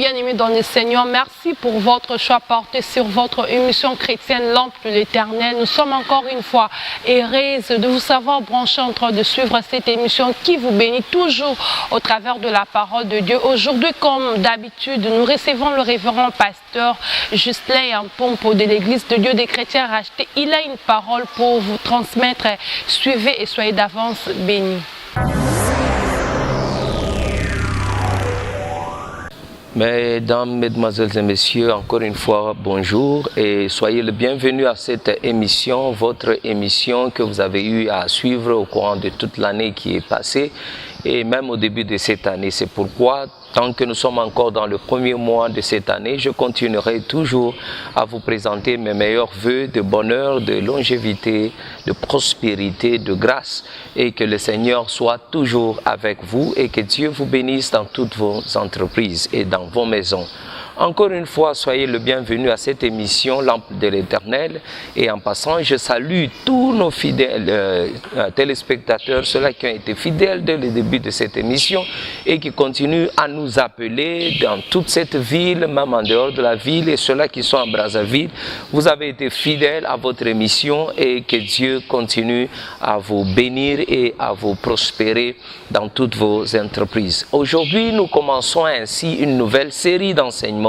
bien-aimés dans le Seigneur, merci pour votre choix porté sur votre émission chrétienne Lampe de l'Éternel. Nous sommes encore une fois heureuses de vous savoir branchés en train de suivre cette émission qui vous bénit toujours au travers de la parole de Dieu. Aujourd'hui, comme d'habitude, nous recevons le révérend pasteur Justin Pompo de l'Église de Dieu des chrétiens rachetés. Il a une parole pour vous transmettre. Suivez et soyez d'avance bénis. Mesdames, Mesdemoiselles et Messieurs, encore une fois, bonjour et soyez le bienvenu à cette émission, votre émission que vous avez eu à suivre au courant de toute l'année qui est passée et même au début de cette année. C'est pourquoi, tant que nous sommes encore dans le premier mois de cette année, je continuerai toujours à vous présenter mes meilleurs vœux de bonheur, de longévité, de prospérité, de grâce et que le Seigneur soit toujours avec vous et que Dieu vous bénisse dans toutes vos entreprises et dans vos maisons. Encore une fois, soyez le bienvenu à cette émission Lampe de l'Éternel et en passant, je salue tous nos fidèles téléspectateurs, ceux-là qui ont été fidèles dès le début de cette émission et qui continuent à nous appeler dans toute cette ville, même en dehors de la ville et ceux-là qui sont à Brazzaville. Vous avez été fidèles à votre émission et que Dieu continue à vous bénir et à vous prospérer dans toutes vos entreprises. Aujourd'hui, nous commençons ainsi une nouvelle série d'enseignements.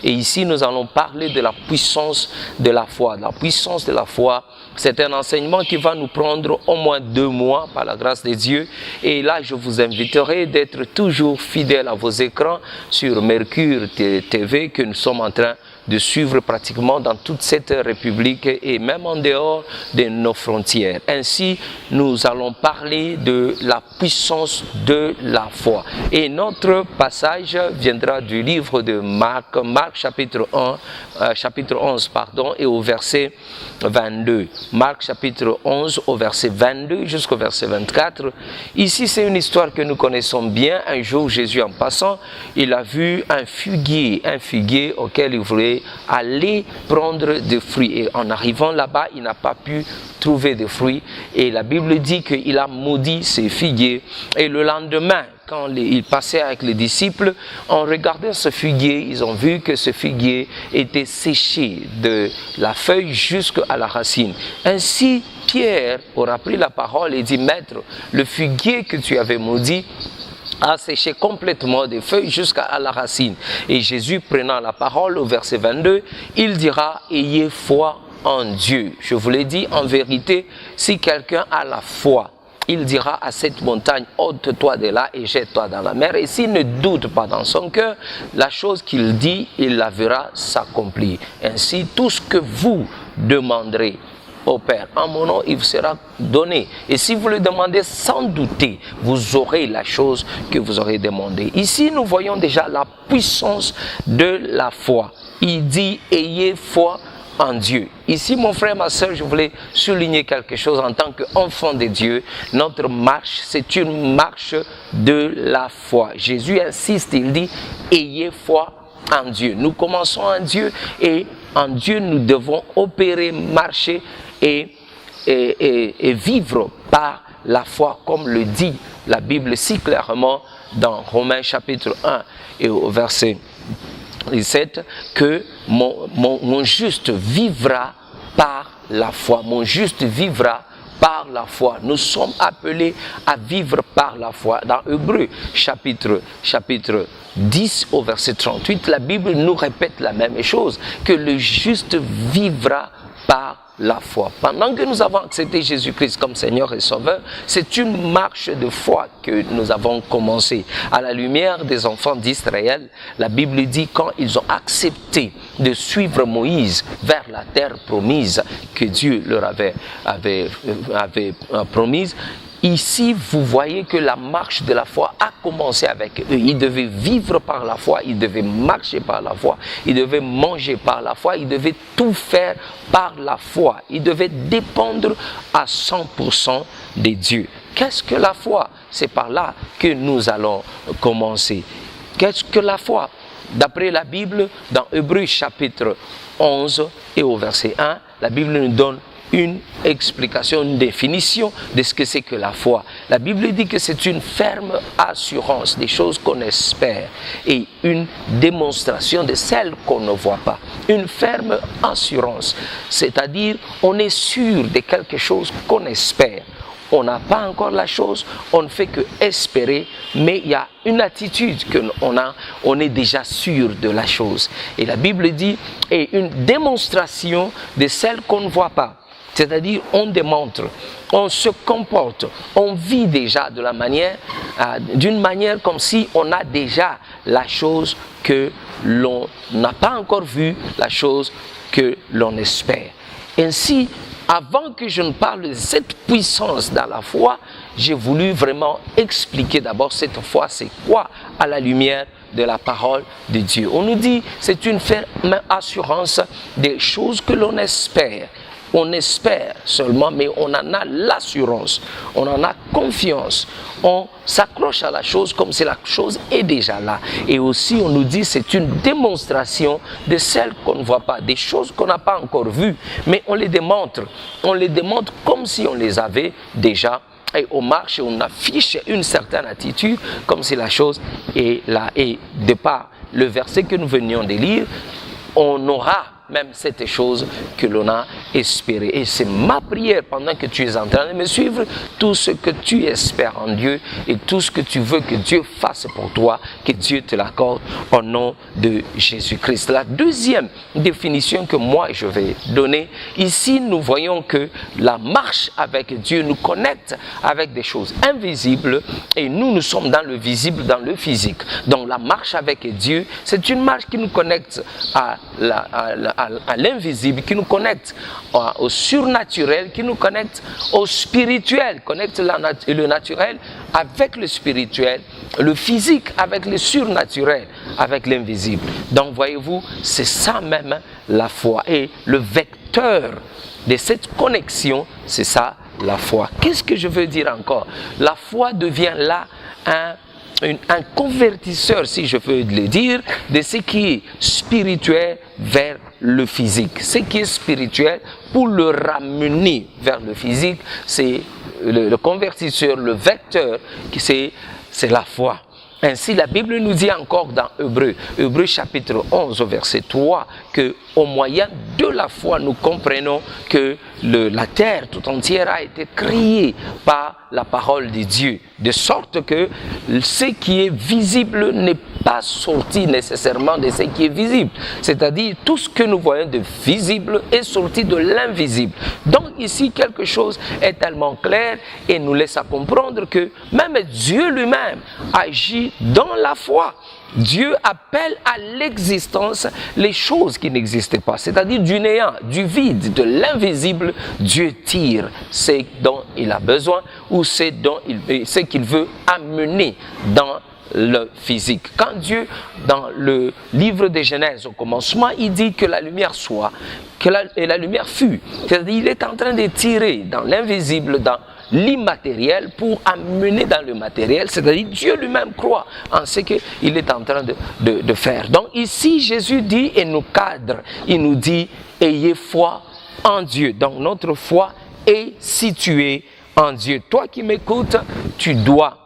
Et ici, nous allons parler de la puissance de la foi. La puissance de la foi, c'est un enseignement qui va nous prendre au moins 2 mois par la grâce de Dieu. Et là, je vous inviterai d'être toujours fidèles à vos écrans sur Mercure TV que nous sommes en train de suivre pratiquement dans toute cette République et même en dehors de nos frontières. Ainsi, nous allons parler de la puissance de la foi. Et notre passage viendra du livre de Marc chapitre 11, et au verset 22. Marc chapitre 11 au verset 22 jusqu'au verset 24. Ici, c'est une histoire que nous connaissons bien. Un jour, Jésus en passant, il a vu un figuier auquel il voulait aller prendre des fruits. Et en arrivant là-bas, il n'a pas pu trouver de fruits. Et la Bible dit qu'il a maudit ces figuiers. Et le lendemain, quand il passait avec les disciples, en regardant ce figuier, ils ont vu que ce figuier était séché de la feuille jusqu'à la racine. Ainsi, Pierre aura pris la parole et dit, Maître, le figuier que tu avais maudit a séché complètement des feuilles jusqu'à la racine. Et Jésus, prenant la parole au verset 22, il dira, ayez foi en Dieu. Je vous l'ai dit, en vérité, si quelqu'un a la foi, il dira à cette montagne, ôte-toi de là et jette-toi dans la mer. Et s'il ne doute pas dans son cœur, la chose qu'il dit, il la verra s'accomplir. Ainsi, tout ce que vous demanderez au Père, en mon nom, il vous sera donné. Et si vous le demandez sans douter, vous aurez la chose que vous aurez demandé. Ici, nous voyons déjà la puissance de la foi. Il dit, ayez foi en Dieu. Ici, mon frère, ma soeur, je voulais souligner quelque chose en tant qu'enfant de Dieu. Notre marche, c'est une marche de la foi. Jésus insiste, il dit, ayez foi en Dieu. Nous commençons en Dieu et en Dieu, nous devons opérer, marcher et vivre par la foi, comme le dit la Bible si clairement dans Romains chapitre 1 et au verset 17, que mon juste vivra par la foi. Mon juste vivra par la foi. Nous sommes appelés à vivre par la foi. Dans Hébreux chapitre 10 au verset 38, la Bible nous répète la même chose, que le juste vivra par la foi. Pendant que nous avons accepté Jésus-Christ comme Seigneur et Sauveur, c'est une marche de foi que nous avons commencé. À la lumière des enfants d'Israël, la Bible dit quand ils ont accepté de suivre Moïse vers la terre promise que Dieu leur avait promise. Ici, vous voyez que la marche de la foi a commencé avec eux. Ils devaient vivre par la foi, ils devaient marcher par la foi, ils devaient manger par la foi, ils devaient tout faire par la foi. Ils devaient dépendre à 100% de Dieu. Qu'est-ce que la foi? C'est par là que nous allons commencer. Qu'est-ce que la foi? D'après la Bible, dans Hébreux chapitre 11 et au verset 1, la Bible nous donne une explication, une définition de ce que c'est que la foi. La Bible dit que c'est une ferme assurance des choses qu'on espère et une démonstration de celles qu'on ne voit pas. Une ferme assurance, c'est-à-dire on est sûr de quelque chose qu'on espère. On n'a pas encore la chose, on ne fait que espérer, mais il y a une attitude qu'on a, on est déjà sûr de la chose. Et la Bible dit, et une démonstration de celle qu'on ne voit pas. C'est-à-dire, on démontre, on se comporte, on vit déjà de la manière, d'une manière comme si on a déjà la chose que l'on n'a pas encore vue, la chose que l'on espère. Ainsi, avant que je ne parle de cette puissance dans la foi, j'ai voulu vraiment expliquer d'abord cette foi, c'est quoi à la lumière de la parole de Dieu. On nous dit, c'est une ferme assurance des choses que l'on espère. On espère seulement, mais on en a l'assurance, on en a confiance, on s'accroche à la chose comme si la chose est déjà là. Et aussi on nous dit c'est une démonstration de celles qu'on ne voit pas, des choses qu'on n'a pas encore vues, mais on les démontre comme si on les avait déjà. Et on marche et on affiche une certaine attitude comme si la chose est là. Et de par le verset que nous venions de lire, on aura même cette chose que l'on a espéré. Et c'est ma prière pendant que tu es en train de me suivre, tout ce que tu espères en Dieu et tout ce que tu veux que Dieu fasse pour toi, que Dieu te l'accorde au nom de Jésus-Christ. La deuxième définition que moi je vais donner, ici nous voyons que la marche avec Dieu nous connecte avec des choses invisibles et nous sommes dans le visible, dans le physique. Donc la marche avec Dieu, c'est une marche qui nous connecte à l'invisible, qui nous connecte au surnaturel, qui nous connecte au spirituel, connecte le naturel avec le spirituel, le physique avec le surnaturel, avec l'invisible. Donc voyez-vous, c'est ça même la foi. Et le vecteur de cette connexion, c'est ça la foi. Qu'est-ce que je veux dire encore? La foi devient là un convertisseur, si je peux le dire, de ce qui est spirituel vers le physique. Ce qui est spirituel, pour le ramener vers le physique, c'est le convertisseur, le vecteur, c'est la foi. Ainsi, la Bible nous dit encore dans Hébreux chapitre 11, verset 3, qu'au moyen de la foi, nous comprenons que la terre tout entière a été créée par la parole de Dieu, de sorte que ce qui est visible n'est pas sorti nécessairement de ce qui est visible. C'est-à-dire, tout ce que nous voyons de visible est sorti de l'invisible. Donc ici, quelque chose est tellement clair et nous laisse à comprendre que même Dieu lui-même agit dans la foi. Dieu appelle à l'existence les choses qui n'existaient pas, c'est-à-dire du néant, du vide, de l'invisible. Dieu tire ce dont il a besoin ou ce qu'il veut amener dans le physique. Quand Dieu, dans le livre de Genèse, au commencement, il dit que la lumière soit, et la lumière fut. C'est-à-dire qu'il est en train de tirer dans l'invisible, dans l'immatériel pour amener dans le matériel, c'est-à-dire Dieu lui-même croit en ce qu'il est en train de faire. Donc ici Jésus dit et nous cadre, il nous dit ayez foi en Dieu. Donc notre foi est située en Dieu. Toi qui m'écoutes, tu dois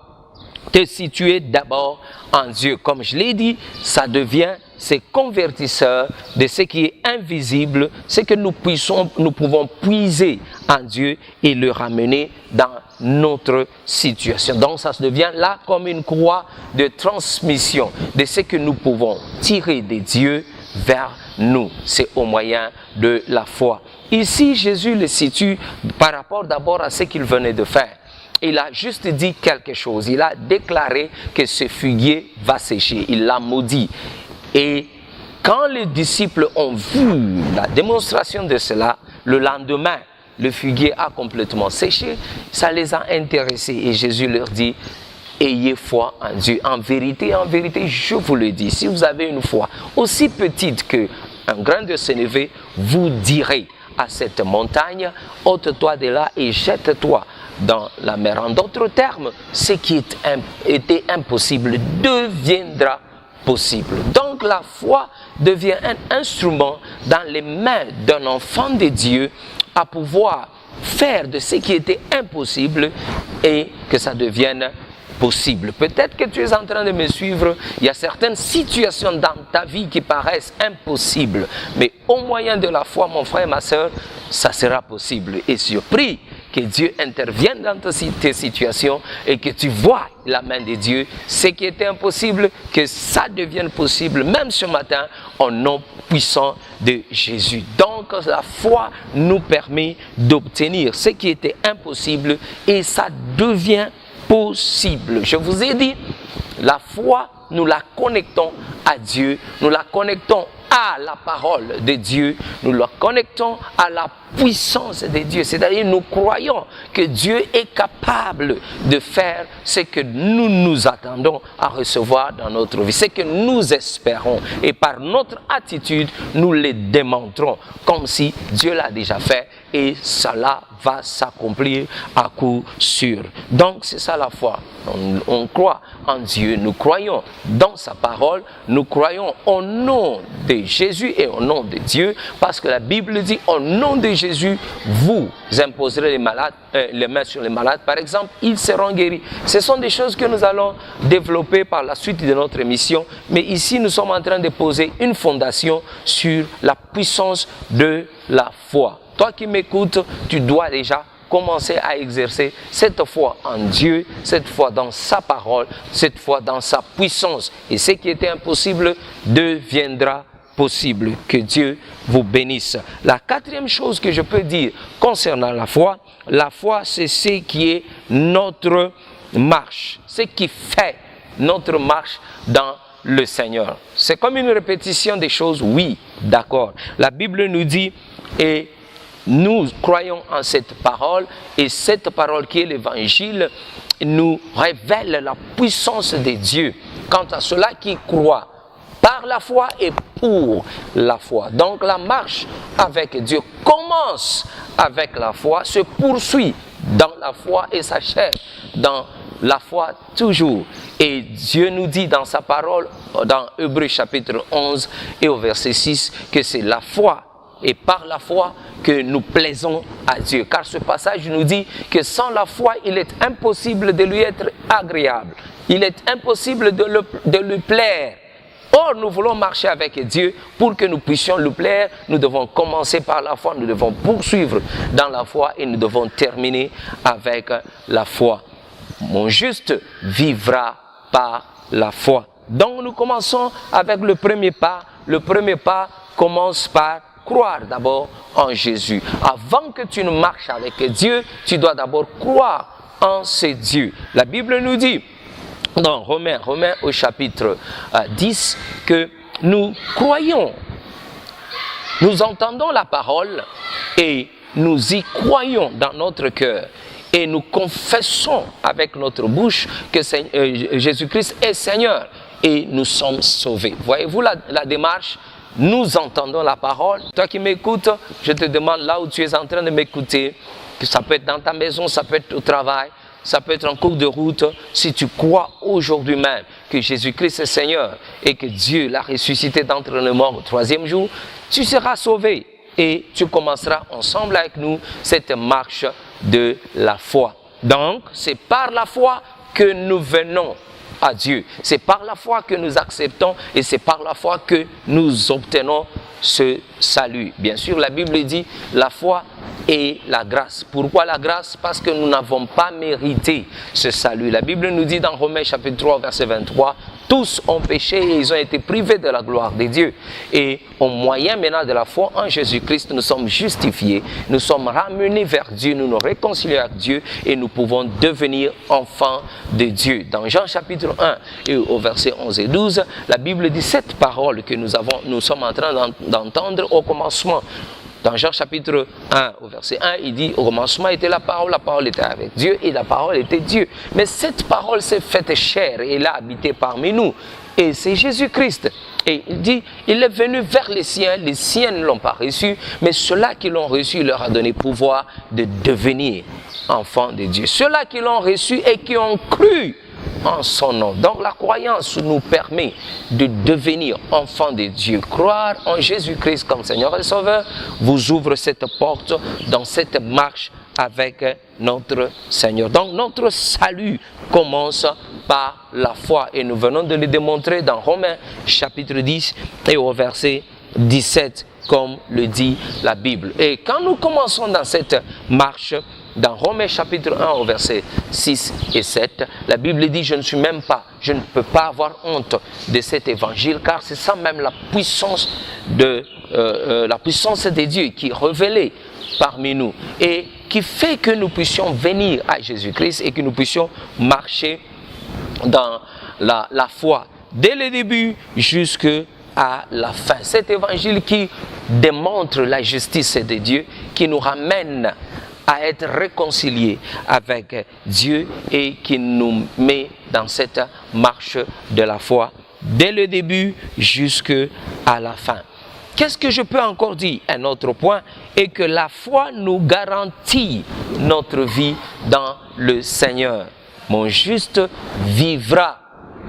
te situer d'abord en Dieu. Comme je l'ai dit, ça devient ces convertisseurs de ce qui est invisible, ce que nous pouvons puiser en Dieu et le ramener dans notre situation. Donc ça devient là comme une croix de transmission de ce que nous pouvons tirer de Dieu vers nous. C'est au moyen de la foi. Ici, Jésus le situe par rapport d'abord à ce qu'il venait de faire. Il a juste dit quelque chose. Il a déclaré que ce figuier va sécher. Il l'a maudit. Et quand les disciples ont vu la démonstration de cela, le lendemain, le figuier a complètement séché. Ça les a intéressés. Et Jésus leur dit, ayez foi en Dieu. En vérité, je vous le dis, si vous avez une foi aussi petite qu'un grain de sénévé, vous direz à cette montagne, ôte-toi de là et jette-toi dans la mer. En d'autres termes, ce qui était impossible deviendra possible. Donc la foi devient un instrument dans les mains d'un enfant de Dieu à pouvoir faire de ce qui était impossible et que ça devienne possible. Peut-être que tu es en train de me suivre, il y a certaines situations dans ta vie qui paraissent impossibles, mais au moyen de la foi, mon frère et ma soeur, ça sera possible. Et je prie que Dieu intervienne dans tes situations et que tu vois la main de Dieu, ce qui était impossible, que ça devienne possible, même ce matin, au nom puissant de Jésus. Donc la foi nous permet d'obtenir ce qui était impossible et ça devient possible. Je vous ai dit, la foi, nous la connectons à Dieu, nous la connectons à la parole de Dieu, nous la connectons à la puissance de Dieu. C'est-à-dire, nous croyons que Dieu est capable de faire ce que nous nous attendons à recevoir dans notre vie, ce que nous espérons. Et par notre attitude, nous le démontrons comme si Dieu l'a déjà fait et cela va s'accomplir à coup sûr. Donc, c'est ça la foi. On croit en Dieu, nous croyons dans sa parole, nous croyons au nom de Jésus et au nom de Dieu, parce que la Bible dit au nom de Jésus, vous imposerez les mains sur les malades, par exemple, ils seront guéris. Ce sont des choses que nous allons développer par la suite de notre émission, mais ici nous sommes en train de poser une fondation sur la puissance de la foi. Toi qui m'écoutes, tu dois déjà commencer à exercer cette foi en Dieu, cette foi dans sa parole, cette foi dans sa puissance. Et ce qui était impossible deviendra possible. Que Dieu vous bénisse. La quatrième chose que je peux dire concernant la foi c'est ce qui est notre marche, ce qui fait notre marche dans le Seigneur. C'est comme une répétition des choses, oui, d'accord. La Bible nous dit, et nous croyons en cette parole, et cette parole qui est l'évangile nous révèle la puissance de Dieu quant à ceux-là qui croient par la foi et pour la foi. Donc la marche avec Dieu commence avec la foi, se poursuit dans la foi et s'achève dans la foi toujours. Et Dieu nous dit dans sa parole, dans Hébreux chapitre 11 et au verset 6, que c'est la foi et par la foi que nous plaisons à Dieu. Car ce passage nous dit que sans la foi, il est impossible de lui être agréable. Il est impossible de lui plaire. Or, nous voulons marcher avec Dieu. Pour que nous puissions lui plaire, nous devons commencer par la foi, nous devons poursuivre dans la foi et nous devons terminer avec la foi. Mon juste vivra par la foi. Donc, nous commençons avec le premier pas. Le premier pas commence par croire d'abord en Jésus. Avant que tu ne marches avec Dieu, tu dois d'abord croire en ce Dieu. La Bible nous dit, dans Romains au chapitre 10, que nous croyons, nous entendons la parole et nous y croyons dans notre cœur et nous confessons avec notre bouche que Jésus-Christ est Seigneur et nous sommes sauvés. Voyez-vous la démarche? Nous entendons la parole. Toi qui m'écoutes, je te demande là où tu es en train de m'écouter, que ça peut être dans ta maison, ça peut être au travail, ça peut être en cours de route. Si tu crois aujourd'hui même que Jésus-Christ est Seigneur et que Dieu l'a ressuscité d'entre les morts au troisième jour, tu seras sauvé et tu commenceras ensemble avec nous cette marche de la foi. Donc, c'est par la foi que nous venons à Dieu. C'est par la foi que nous acceptons et c'est par la foi que nous obtenons ce salut. Bien sûr, la Bible dit la foi et la grâce. Pourquoi la grâce? Parce que nous n'avons pas mérité ce salut. La Bible nous dit dans Romains chapitre 3 verset 23, tous ont péché et ils ont été privés de la gloire de Dieu. Et au moyen maintenant de la foi en Jésus-Christ, nous sommes justifiés, nous sommes ramenés vers Dieu, nous nous réconcilions avec Dieu et nous pouvons devenir enfants de Dieu. Dans Jean chapitre 1 et au verset 11 et 12, la Bible dit cette parole que nous sommes en train d'entendre au commencement. Dans Jean chapitre 1, au verset 1, il dit, au commencement était la parole était avec Dieu et la parole était Dieu. Mais cette parole s'est faite chair et elle a habité parmi nous. Et c'est Jésus-Christ. Et il dit, il est venu vers les siens ne l'ont pas reçu, mais ceux-là qui l'ont reçu, il leur a donné pouvoir de devenir enfants de Dieu. Ceux-là qui l'ont reçu et qui ont cru en son nom. Donc la croyance nous permet de devenir enfants de Dieu. Croire en Jésus-Christ comme Seigneur et Sauveur vous ouvre cette porte dans cette marche avec notre Seigneur. Donc notre salut commence par la foi et nous venons de le démontrer dans Romains chapitre 10 et au verset 17 comme le dit la Bible. Et quand nous commençons dans cette marche, dans Romains chapitre 1 au verset 6 et 7, la Bible dit, je ne peux pas avoir honte de cet évangile, car c'est ça même la puissance de Dieu qui est révélée parmi nous et qui fait que nous puissions venir à Jésus-Christ et que nous puissions marcher dans la foi dès le début jusqu'à la fin. Cet évangile qui démontre la justice de Dieu, qui nous ramène à être réconciliés avec Dieu et qui nous met dans cette marche de la foi dès le début jusqu'à la fin. Qu'est-ce que je peux encore dire? Un autre point est que la foi nous garantit notre vie dans le Seigneur. Mon juste vivra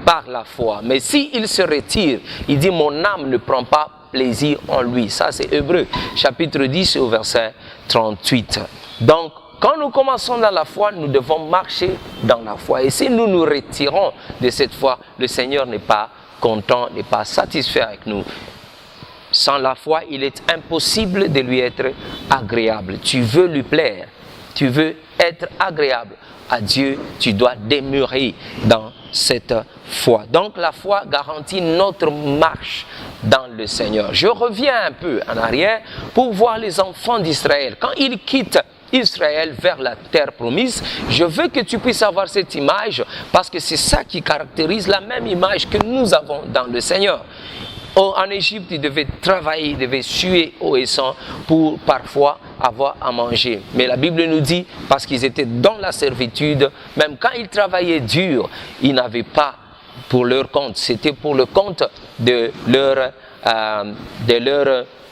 par la foi. Mais s'il se retire, il dit mon âme ne prend pas plaisir en lui. Ça c'est Hébreux chapitre 10 au verset 38. Donc quand nous commençons dans la foi, nous devons marcher dans la foi. Et si nous nous retirons de cette foi, le Seigneur n'est pas content, n'est pas satisfait avec nous. Sans la foi, il est impossible de lui être agréable. Tu veux lui plaire, tu veux être agréable à Dieu, tu dois demeurer dans cette foi. Donc la foi garantit notre marche dans le Seigneur. Je reviens un peu en arrière pour voir les enfants d'Israël. Quand ils quittent Israël vers la terre promise, je veux que tu puisses avoir cette image parce que c'est ça qui caractérise la même image que nous avons dans le Seigneur. En Égypte, ils devaient travailler, ils devaient suer au et sang pour parfois avoir à manger. Mais la Bible nous dit, parce qu'ils étaient dans la servitude, même quand ils travaillaient dur, ils n'avaient pas pour leur compte. C'était pour le compte de leur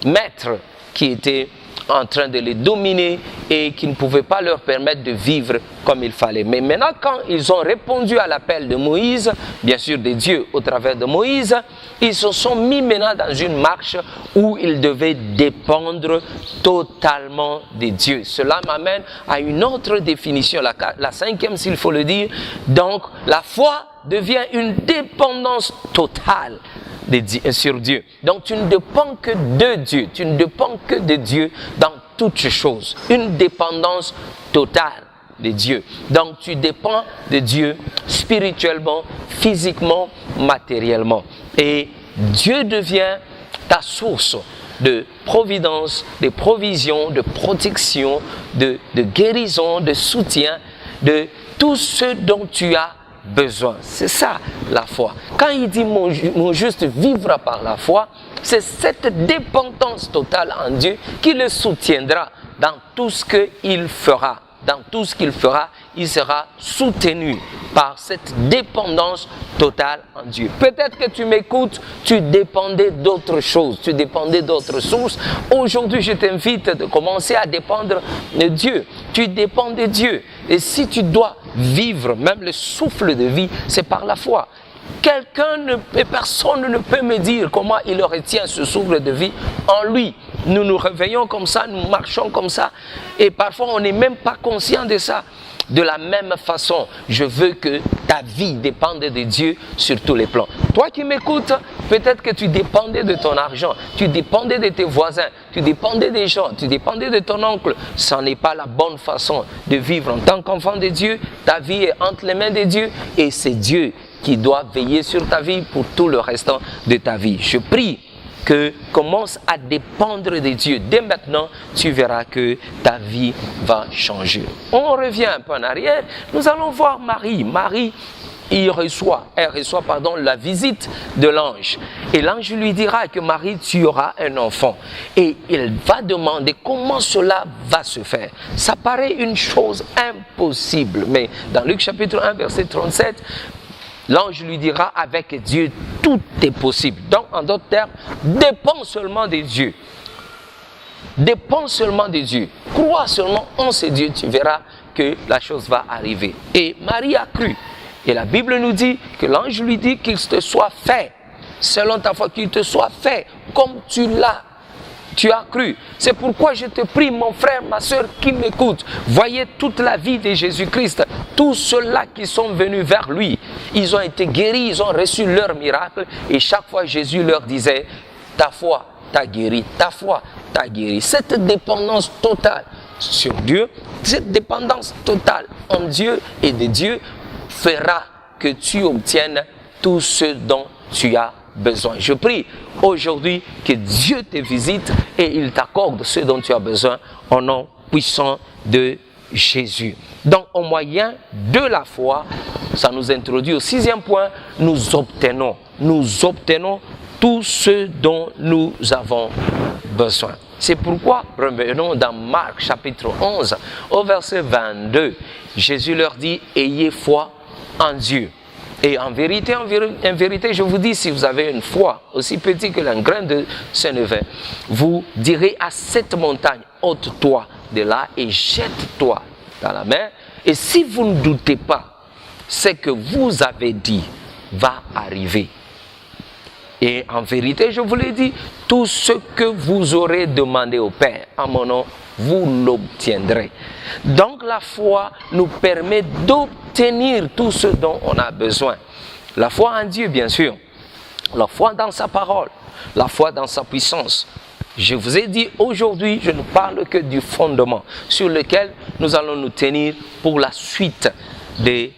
maître qui était en train de les dominer et qui ne pouvait pas leur permettre de vivre comme il fallait. Mais maintenant, quand ils ont répondu à l'appel de Moïse, bien sûr de Dieu au travers de Moïse, ils se sont mis maintenant dans une marche où ils devaient dépendre totalement de Dieu. Cela m'amène à une autre définition, la cinquième s'il faut le dire. Donc, la foi devient une dépendance totale sur Dieu. Donc tu ne dépends que de Dieu, tu ne dépends que de Dieu dans toutes choses. Une dépendance totale de Dieu. Donc tu dépends de Dieu spirituellement, physiquement, matériellement. Et Dieu devient ta source de providence, de provision, de protection, de guérison, de soutien, de tout ce dont tu as besoin. C'est ça la foi. Quand il dit mon juste vivra par la foi, c'est cette dépendance totale en Dieu qui le soutiendra dans tout ce qu'il fera. Dans tout ce qu'il fera, il sera soutenu par cette dépendance totale en Dieu. Peut-être que tu m'écoutes, tu dépendais d'autres choses, tu dépendais d'autres sources. Aujourd'hui, je t'invite de commencer à dépendre de Dieu. Tu dépends de Dieu. Et si tu dois vivre, même le souffle de vie, c'est par la foi. Personne ne peut me dire comment il retient ce souffle de vie en lui. Nous nous réveillons comme ça, nous marchons comme ça. Et parfois, on n'est même pas conscient de ça. De la même façon, je veux que ta vie dépende de Dieu sur tous les plans. Toi qui m'écoutes, peut-être que tu dépendais de ton argent, tu dépendais de tes voisins, tu dépendais des gens, tu dépendais de ton oncle. Ce n'est pas la bonne façon de vivre en tant qu'enfant de Dieu. Ta vie est entre les mains de Dieu et c'est Dieu qui doit veiller sur ta vie pour tout le restant de ta vie. Je prie que commence à dépendre de Dieu. Dès maintenant, tu verras que ta vie va changer. On revient un peu en arrière. Nous allons voir Marie. Marie, elle reçoit la visite de l'ange. Et l'ange lui dira que Marie, tu auras un enfant. Et il va demander comment cela va se faire. Ça paraît une chose impossible. Mais dans Luc chapitre 1, verset 37, l'ange lui dira, avec Dieu, tout est possible. Donc, en d'autres termes, dépends seulement de Dieu. Dépends seulement de Dieu. Crois seulement en ce Dieu, tu verras que la chose va arriver. Et Marie a cru. Et la Bible nous dit que l'ange lui dit qu'il te soit fait, selon ta foi, qu'il te soit fait, comme tu as cru. C'est pourquoi je te prie, mon frère, ma soeur qui m'écoute, voyez toute la vie de Jésus-Christ, tous ceux-là qui sont venus vers lui, ils ont été guéris, ils ont reçu leur miracle, et chaque fois Jésus leur disait, ta foi t'a guéri, ta foi t'a guéri. Cette dépendance totale sur Dieu, cette dépendance totale en Dieu et de Dieu fera que tu obtiennes tout ce dont tu as besoin. Je prie aujourd'hui que Dieu te visite et il t'accorde ce dont tu as besoin au nom puissant de Jésus. Donc au moyen de la foi, ça nous introduit au 6e point, nous obtenons tout ce dont nous avons besoin. C'est pourquoi, revenons dans Marc chapitre 11, au verset 22, Jésus leur dit, ayez foi en Dieu. Et en vérité, je vous dis, si vous avez une foi aussi petite que un grain de sénévé, vous direz à cette montagne, ôte-toi de là et jette-toi dans la mer. Et si vous ne doutez pas, ce que vous avez dit va arriver. Et en vérité, je vous l'ai dit, tout ce que vous aurez demandé au Père en mon nom, vous l'obtiendrez. Donc la foi nous permet d'obtenir tout ce dont on a besoin. La foi en Dieu, bien sûr. La foi dans sa parole. La foi dans sa puissance. Je vous ai dit, aujourd'hui, je ne parle que du fondement sur lequel nous allons nous tenir pour la suite de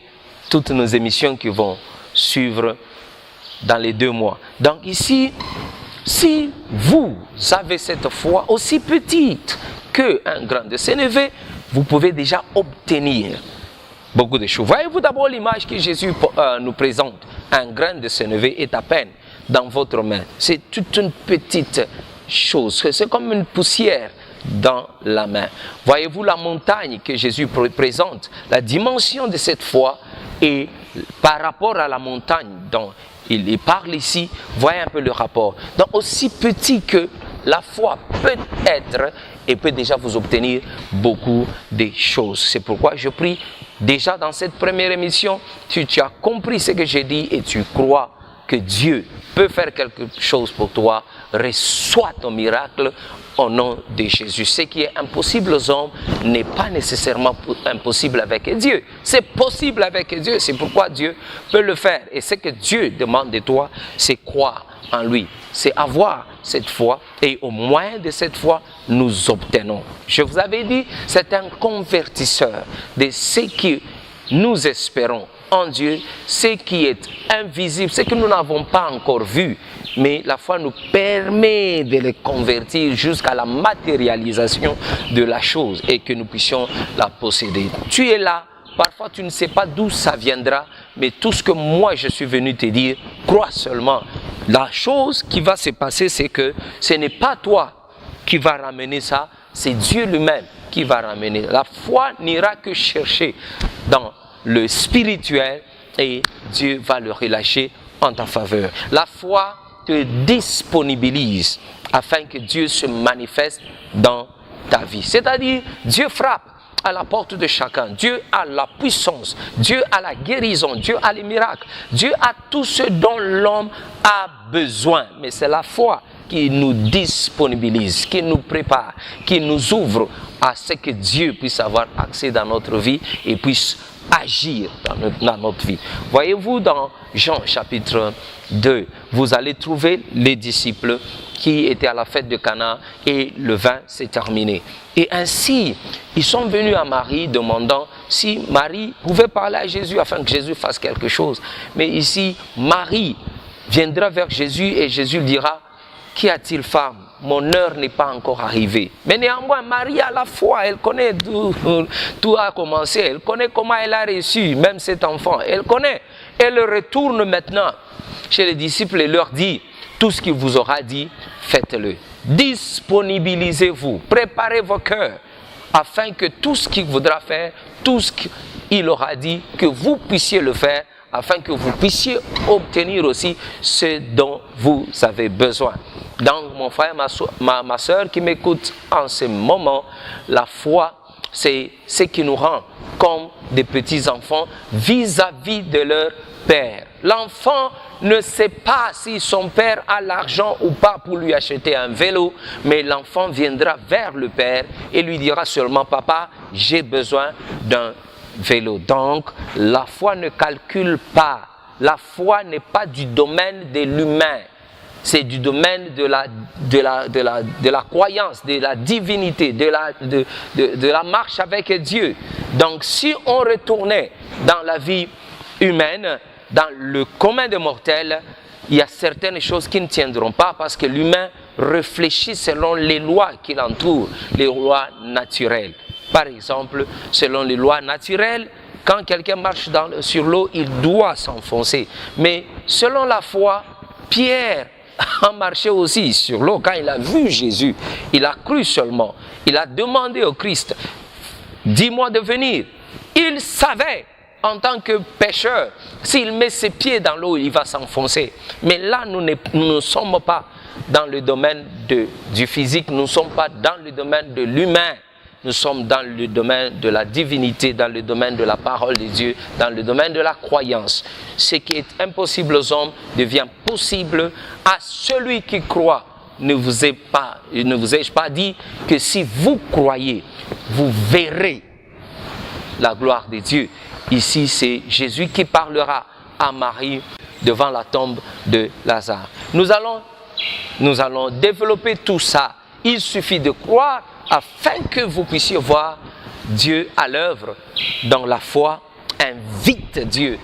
toutes nos émissions qui vont suivre dans les 2 mois. Donc ici, si vous avez cette foi aussi petite qu'un grain de sénévé, vous pouvez déjà obtenir beaucoup de choses. Voyez-vous d'abord l'image que Jésus nous présente. Un grain de sénévé est à peine dans votre main. C'est toute une petite chose. C'est comme une poussière dans la main. Voyez-vous la montagne que Jésus présente, la dimension de cette foi et par rapport à la montagne dont il parle ici, voyez un peu le rapport. Donc aussi petit que la foi peut être et peut déjà vous obtenir beaucoup de choses. C'est pourquoi je prie déjà dans cette première émission, tu as compris ce que j'ai dit et tu crois que Dieu peut faire quelque chose pour toi, reçois ton miracle au nom de Jésus. Ce qui est impossible aux hommes n'est pas nécessairement impossible avec Dieu. C'est possible avec Dieu, c'est pourquoi Dieu peut le faire. Et ce que Dieu demande de toi, c'est croire en lui. C'est avoir cette foi et au moyen de cette foi, nous obtenons. Je vous avais dit, c'est un convertisseur de ce que nous espérons en Dieu, ce qui est invisible, ce que nous n'avons pas encore vu, mais la foi nous permet de les convertir jusqu'à la matérialisation de la chose et que nous puissions la posséder. Tu es là, parfois tu ne sais pas d'où ça viendra, mais tout ce que moi je suis venu te dire, crois seulement. La chose qui va se passer, c'est que ce n'est pas toi qui va ramener ça, c'est Dieu lui-même qui va ramener. La foi n'ira que chercher dans le spirituel et Dieu va le relâcher en ta faveur. La foi te disponibilise afin que Dieu se manifeste dans ta vie. C'est-à-dire, Dieu frappe à la porte de chacun. Dieu a la puissance, Dieu a la guérison, Dieu a les miracles, Dieu a tout ce dont l'homme a besoin. Mais c'est la foi qui nous disponibilise, qui nous prépare, qui nous ouvre à ce que Dieu puisse avoir accès dans notre vie et puisse agir dans notre vie. Voyez-vous dans Jean chapitre 2, vous allez trouver les disciples qui étaient à la fête de Cana et le vin s'est terminé. Et ainsi, ils sont venus à Marie demandant si Marie pouvait parler à Jésus afin que Jésus fasse quelque chose. Mais ici, Marie viendra vers Jésus et Jésus dira, qu'y a-t-il, femme? Mon heure n'est pas encore arrivée. Mais néanmoins, Marie a la foi, elle connaît d'où tout a commencé, elle connaît comment elle a reçu même cet enfant, elle connaît. Elle retourne maintenant chez les disciples et leur dit, tout ce qu'il vous aura dit, faites-le. Disponibilisez-vous, préparez vos cœurs, afin que tout ce qu'il voudra faire, tout ce qu'il aura dit, que vous puissiez le faire, afin que vous puissiez obtenir aussi ce dont vous avez besoin. Donc, mon frère, ma soeur qui m'écoute en ce moment, la foi, c'est ce qui nous rend comme des petits-enfants vis-à-vis de leur père. L'enfant ne sait pas si son père a l'argent ou pas pour lui acheter un vélo, mais l'enfant viendra vers le père et lui dira seulement « Papa, j'ai besoin d'un vélo ». Donc, la foi ne calcule pas. La foi n'est pas du domaine de l'humain. C'est du domaine de la croyance, de la divinité, de la marche avec Dieu. Donc, si on retournait dans la vie humaine, dans le commun des mortels, il y a certaines choses qui ne tiendront pas parce que l'humain réfléchit selon les lois qui l'entourent, les lois naturelles. Par exemple, selon les lois naturelles, quand quelqu'un marche sur l'eau, il doit s'enfoncer. Mais selon la foi, Pierre a marché aussi sur l'eau quand il a vu Jésus. Il a cru seulement. Il a demandé au Christ, dis-moi de venir. Il savait, en tant que pécheur, s'il met ses pieds dans l'eau, il va s'enfoncer. Mais là, nous ne sommes pas dans le domaine du physique, nous ne sommes pas dans le domaine de l'humain. Nous sommes dans le domaine de la divinité, dans le domaine de la parole de Dieu, dans le domaine de la croyance. Ce qui est impossible aux hommes devient possible à celui qui croit. Ne vous ai-je pas dit que si vous croyez, vous verrez la gloire de Dieu. Ici, c'est Jésus qui parlera à Marie devant la tombe de Lazare. Nous allons développer tout ça. Il suffit de croire afin que vous puissiez voir Dieu à l'œuvre dans la foi. Invite Dieu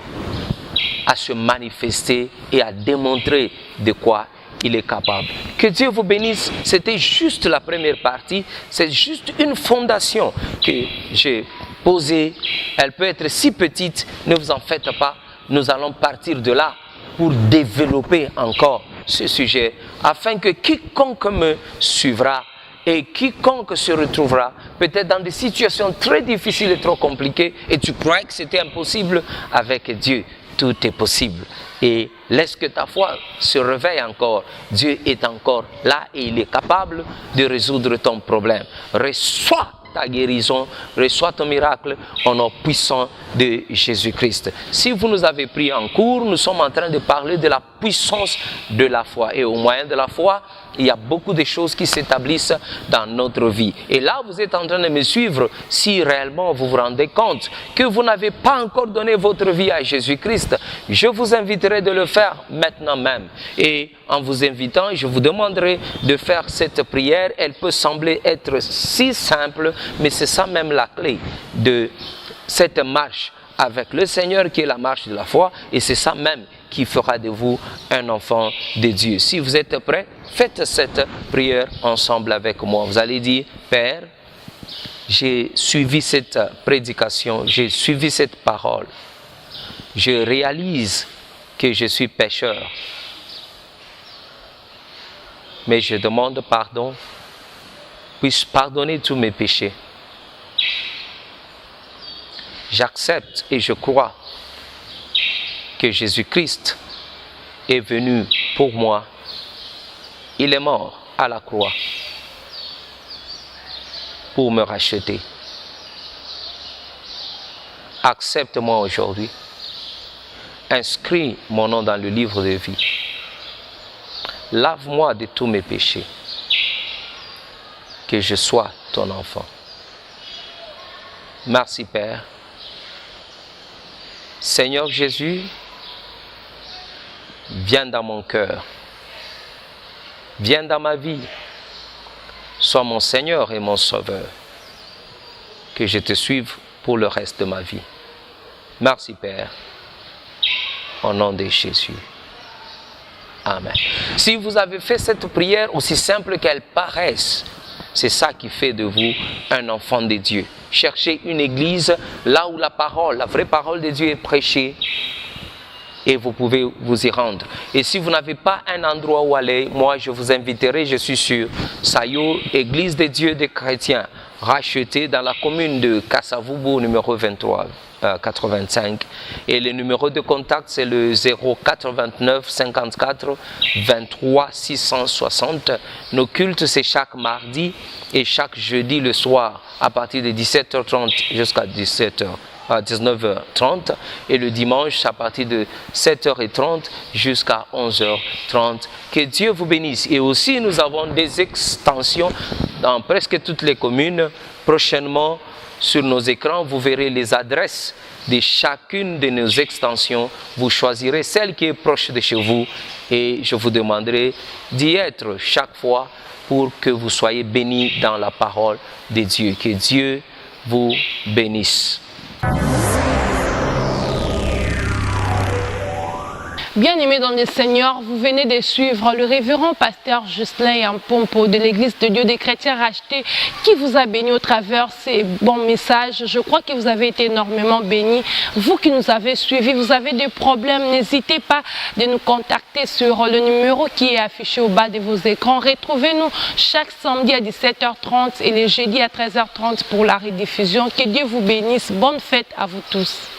à se manifester et à démontrer de quoi il est capable. Que Dieu vous bénisse. C'était juste la première partie. C'est juste une fondation que j'ai posée. Elle peut être si petite, ne vous en faites pas. Nous allons partir de là pour développer encore ce sujet afin que quiconque me suivra et quiconque se retrouvera peut-être dans des situations très difficiles et trop compliquées et tu crois que c'était impossible, avec Dieu, tout est possible. Et laisse que ta foi se réveille encore. Dieu est encore là et il est capable de résoudre ton problème. Reçois ta guérison, reçois ton miracle au nom puissant de Jésus-Christ. Si vous nous avez pris en cours, nous sommes en train de parler de la puissance de la foi. Et au moyen de la foi, il y a beaucoup de choses qui s'établissent dans notre vie. Et là, vous êtes en train de me suivre si réellement vous vous rendez compte que vous n'avez pas encore donné votre vie à Jésus-Christ. Je vous inviterai de le faire maintenant même. Et en vous invitant, je vous demanderai de faire cette prière. Elle peut sembler être si simple, mais c'est ça même la clé de cette marche avec le Seigneur qui est la marche de la foi. Et c'est ça même qui fera de vous un enfant de Dieu. Si vous êtes prêts, faites cette prière ensemble avec moi. Vous allez dire, Père, j'ai suivi cette prédication, j'ai suivi cette parole. Je réalise que je suis pécheur. Mais je demande pardon, puisse pardonner tous mes péchés. J'accepte et je crois que Jésus-Christ est venu pour moi. Il est mort à la croix pour me racheter. Accepte-moi aujourd'hui. Inscris mon nom dans le livre de vie. Lave-moi de tous mes péchés. Que je sois ton enfant. Merci Père. Seigneur Jésus, viens dans mon cœur. Viens dans ma vie. Sois mon Seigneur et mon Sauveur. Que je te suive pour le reste de ma vie. Merci Père. Au nom de Jésus. Amen. Si vous avez fait cette prière, aussi simple qu'elle paraisse, c'est ça qui fait de vous un enfant de Dieu. Cherchez une église là où la vraie parole de Dieu est prêchée et vous pouvez vous y rendre. Et si vous n'avez pas un endroit où aller, moi je vous inviterai, je suis sûr, Sayo, Église de Dieu des chrétiens, rachetée dans la commune de Kassavubu numéro 23. 85. Et le numéro de contact, c'est le 089 54 23 660. Nos cultes, c'est chaque mardi et chaque jeudi le soir à partir de 17h30 jusqu'à 19h30 et le dimanche à partir de 7h30 jusqu'à 11h30. Que Dieu vous bénisse. Et aussi nous avons des extensions dans presque toutes les communes. Prochainement sur nos écrans vous verrez les adresses de chacune de nos extensions. Vous choisirez celle qui est proche de chez vous et je vous demanderai d'y être chaque fois pour que vous soyez bénis dans la parole de Dieu. Que Dieu vous bénisse. Bien-aimés dans le Seigneur, vous venez de suivre le révérend pasteur Justin Yampompo de l'Église de Dieu des chrétiens rachetés qui vous a béni au travers ces bons messages. Je crois que vous avez été énormément bénis. Vous qui nous avez suivis, vous avez des problèmes, n'hésitez pas de nous contacter sur le numéro qui est affiché au bas de vos écrans. Retrouvez-nous chaque samedi à 17h30 et les jeudis à 13h30 pour la rediffusion. Que Dieu vous bénisse. Bonne fête à vous tous.